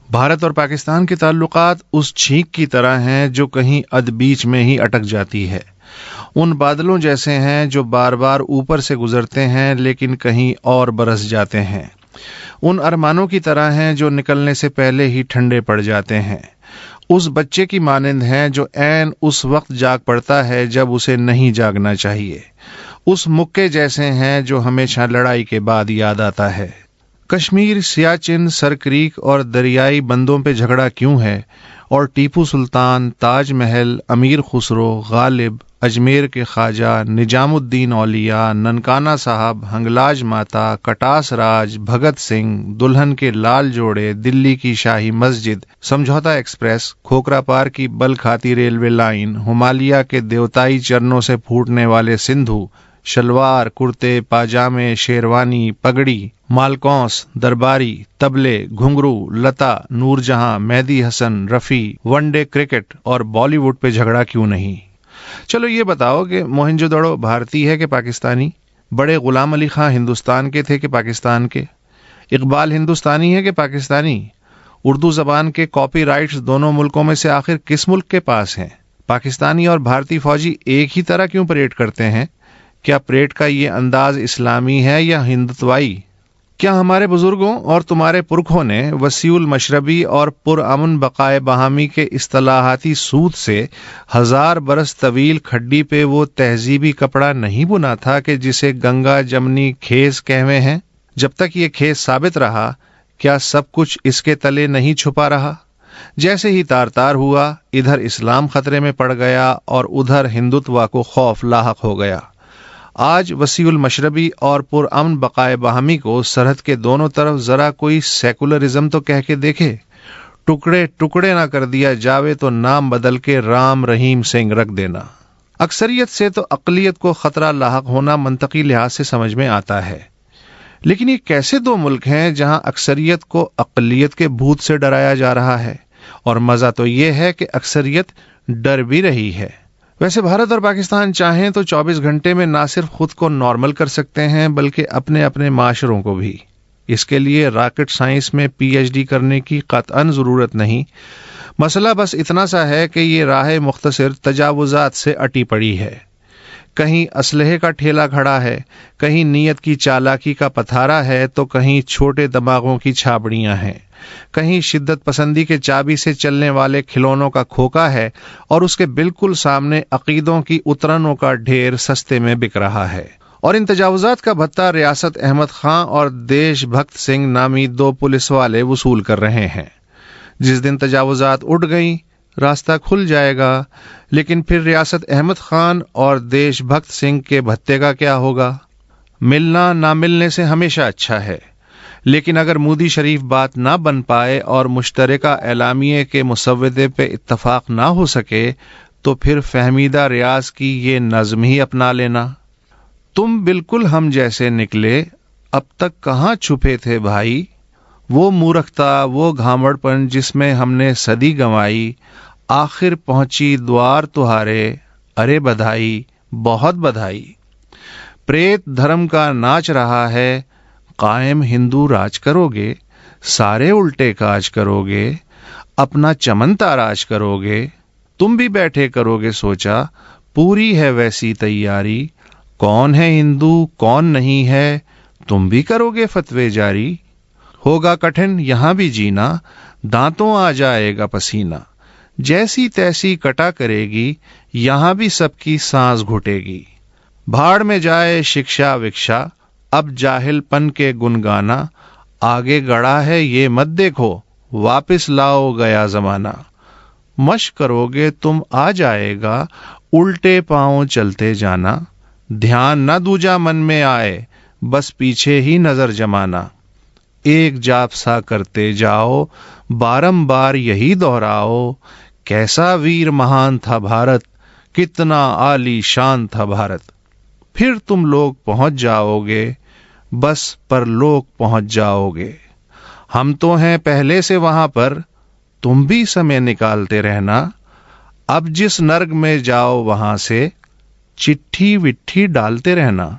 بھارت اور پاکستان کے تعلقات اس چھینک کی طرح ہیں جو کہیں ادھ بیچ میں ہی اٹک جاتی ہے. ان بادلوں جیسے ہیں جو بار بار اوپر سے گزرتے ہیں لیکن کہیں اور برس جاتے ہیں. ان ارمانوں کی طرح ہیں جو نکلنے سے پہلے ہی ٹھنڈے پڑ جاتے ہیں. اس بچے کی مانند ہیں جو عین اس وقت جاگ پڑتا ہے جب اسے نہیں جاگنا چاہیے. اس مکے جیسے ہیں جو ہمیشہ لڑائی کے بعد یاد آتا ہے. کشمیر، سیاچن، سرکریک اور دریائی بندوں پہ جھگڑا کیوں ہے، اور ٹیپو سلطان، تاج محل، امیر خسرو، غالب، اجمیر کے خواجہ، نجام الدین اولیاء، ننکانہ صاحب، ہنگلاج ماتا، کٹاس راج، بھگت سنگھ، دلہن کے لال جوڑے، دلی کی شاہی مسجد، سمجھوتا ایکسپریس، کھوکرا پار کی بل کھاتی ریلوے لائن، ہمالیہ کے دیوتائی چرنوں سے پھوٹنے والے سندھو، شلوار، کرتے، پاجامے، شیروانی، پگڑی، مالکونس، درباری، تبلے، گھنگرو، لتا، نور جہاں، مہدی حسن، رفیع، ون ڈے کرکٹ اور بالی ووڈ پہ جھگڑا کیوں نہیں؟ چلو یہ بتاؤ کہ موہنجو دڑو بھارتی ہے کہ پاکستانی؟ بڑے غلام علی خاں ہندوستان کے تھے کہ پاکستان کے؟ اقبال ہندوستانی ہے کہ پاکستانی؟ اردو زبان کے کاپی رائٹس دونوں ملکوں میں سے آخر کس ملک کے پاس ہیں؟ پاکستانی اور بھارتی فوجی ایک ہی طرح کیوں پریڈ کرتے ہیں؟ کیا پریڈ کا یہ انداز اسلامی ہے یا ہندتوائی؟ کیا ہمارے بزرگوں اور تمہارے پرکھوں نے وسیع المشربی اور پرامن بقائے باہمی کے اصطلاحاتی سود سے 1000 برس طویل کھڈی پہ وہ تہذیبی کپڑا نہیں بنا تھا کہ جسے گنگا جمنی کھیس کہوے ہیں؟ جب تک یہ کھیس ثابت رہا، کیا سب کچھ اس کے تلے نہیں چھپا رہا؟ جیسے ہی تار تار ہوا، ادھر اسلام خطرے میں پڑ گیا اور ادھر ہندوتوا کو خوف لاحق ہو گیا. آج وسیع المشربی اور پرامن بقائے باہمی کو سرحد کے دونوں طرف ذرا کوئی سیکولرزم تو کہہ کے دیکھے. ٹکڑے ٹکڑے نہ کر دیا جاوے تو نام بدل کے رام رحیم سنگھ رکھ دینا. اکثریت سے تو اقلیت کو خطرہ لاحق ہونا منطقی لحاظ سے سمجھ میں آتا ہے، لیکن یہ کیسے دو ملک ہیں جہاں اکثریت کو اقلیت کے بھوت سے ڈرایا جا رہا ہے؟ اور مزہ تو یہ ہے کہ اکثریت ڈر بھی رہی ہے. ویسے بھارت اور پاکستان چاہیں تو 24 گھنٹے میں نہ صرف خود کو نارمل کر سکتے ہیں بلکہ اپنے اپنے معاشروں کو بھی. اس کے لیے راکٹ سائنس میں PhD کرنے کی قطعاً ضرورت نہیں. مسئلہ بس اتنا سا ہے کہ یہ راہ مختصر تجاوزات سے اٹی پڑی ہے. کہیں اسلحے کا ٹھیلا کھڑا ہے، کہیں نیت کی چالاکی کا پتھارا ہے، تو کہیں چھوٹے دماغوں کی چھابڑیاں ہیں. کہیں شدت پسندی کے چابی سے چلنے والے کھلونوں کا کھوکا ہے اور اس کے بالکل سامنے عقیدوں کی اترنوں کا ڈھیر سستے میں بک رہا ہے. اور ان تجاوزات کا بھتہ ریاست احمد خان اور دیش بھکت سنگھ نامی 2 پولیس والے وصول کر رہے ہیں. جس دن تجاوزات اٹھ گئیں راستہ کھل جائے گا، لیکن پھر ریاست احمد خان اور دیش بھکت سنگھ کے بھتے کا کیا ہوگا؟ ملنا نہ ملنے سے ہمیشہ اچھا ہے، لیکن اگر مودی شریف بات نہ بن پائے اور مشترکہ اعلامیے کے مسودے پہ اتفاق نہ ہو سکے تو پھر فہمیدہ ریاض کی یہ نظم ہی اپنا لینا. تم بالکل ہم جیسے نکلے، اب تک کہاں چھپے تھے بھائی؟ وہ مورکھتا، وہ گھامڑ پن جس میں ہم نے صدی گنوائی، آخر پہنچی دوار تہارے، ارے بدھائی، بہت بدھائی. پریت دھرم کا ناچ رہا ہے، قائم ہندو راج کرو گے، سارے الٹے کاج کرو گے، اپنا چمن تاراج کرو گے. تم بھی بیٹھے کرو گے سوچا، پوری ہے ویسی تیاری، کون ہے ہندو کون نہیں ہے، تم بھی کرو گے فتوے جاری. ہوگا کٹھن یہاں بھی جینا، دانتوں آ جائے گا پسینہ، جیسی تیسی کٹا کرے گی، یہاں بھی سب کی سانس گھٹے گی. بھاڑ میں جائے شکشا وکشا، اب جاہل پن کے گنگانا، آگے گڑا ہے یہ مت دیکھو، واپس لاؤ گیا زمانہ. مشق کرو گے تم آ جائے گا، الٹے پاؤں چلتے جانا، دھیان نہ دوجا من میں آئے، بس پیچھے ہی نظر جمانا. ایک جاپ سا کرتے جاؤ، بارمبار یہی دہراؤ، کیسا ویر مہان تھا بھارت، کتنا عالی شان تھا بھارت. پھر تم لوگ پہنچ جاؤ گے، بس پر لوگ پہنچ جاؤ گے. ہم تو ہیں پہلے سے وہاں پر، تم بھی سمے نکالتے رہنا. اب جس نرگ میں جاؤ وہاں سے، چٹھی وٹھی ڈالتے رہنا.